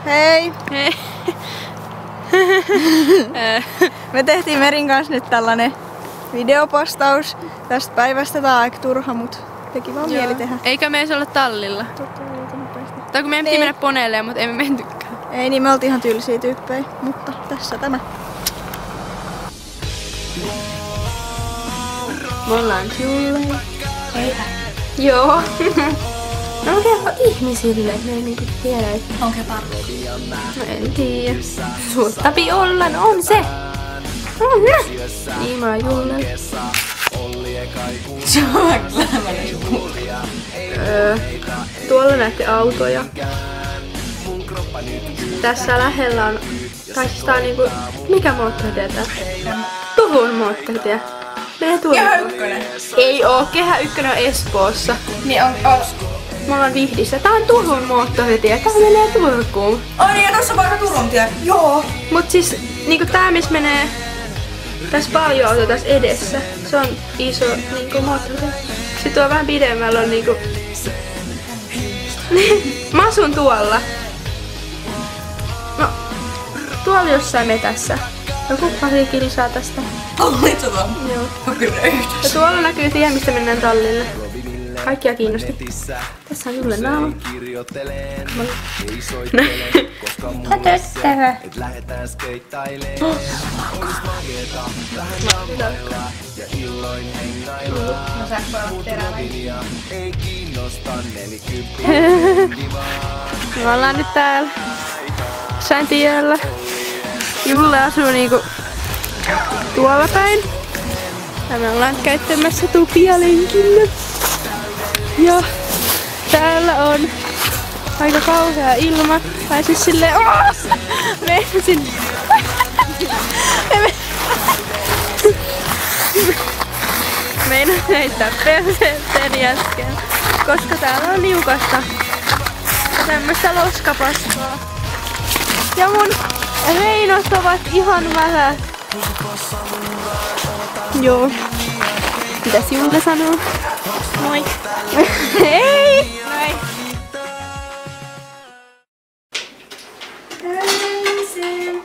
Hei! Hei! Me tehtiin Merin kanssa nyt tällainen videopostaus tästä päivästä. Tää on aika turha, mut teki vaan mieli tehdä. Eikä me edes olla tallilla. Tai kun meidän piti mennä poneelle, mutta emme mentykään. Ei niin, me oltiin ihan tylsiä tyyppejä, mutta tässä tämä. Me ollaan Julle. Hei. Joo. No kerro ihmisille, että ne ei niinku tiedä, että... Onko parvi? No en tiedä. Suottapi olla, no on se! On ne! Iima Julle. Se on aika lämmöinen. Tuolla näette autoja. Tässä lähellä on... Tai siis tää on niinku... Mikä moottoritie tää? Turun moottoritie. Menee Turkuun. Kehä Ykkönen. Ei oo. Kehä Ykkönen on Espoossa. Niin on. Me ollaan Vihdissä. Tää on Turun moottoritie. Tää menee Turkuun. Ai niin, ja tossa on vaikka Turun tie. Joo. Mut siis niinku tää missä menee... Tässä paljon autoja tässä edessä. Se on iso niinku moottoritie. Sitten tuo vähän pidemmällä on niinku... Mä asun tuolla. No, tuolla jossain metässä. Joku pari kilsaa tästä. Ollitko tuolla? Joo. Kyllä yhdessä. Ja tuolla näkyy tie, mistä mennään tallille. Kaikkia kiinnosti. Tässä on Julle naama. Töttävä. No sä voit teräväin. Me ollaan nyt täällä Säntiöllä. Julle asuu niinku tuolla päin. Ja me ollaan käyttämässä tupia lenkillä. Ja täällä on aika kauhea ilma. Tai siis silleen... Meinasin... Meinasin heittää perseeseeni äsken. Koska täällä on liukasta. Ja tämmöstä loskapaskaa. Ja mun reinot ovat ihan vähät. Joo. Mitäs Julle sanoo? Moi! Hei! Moi. Hei!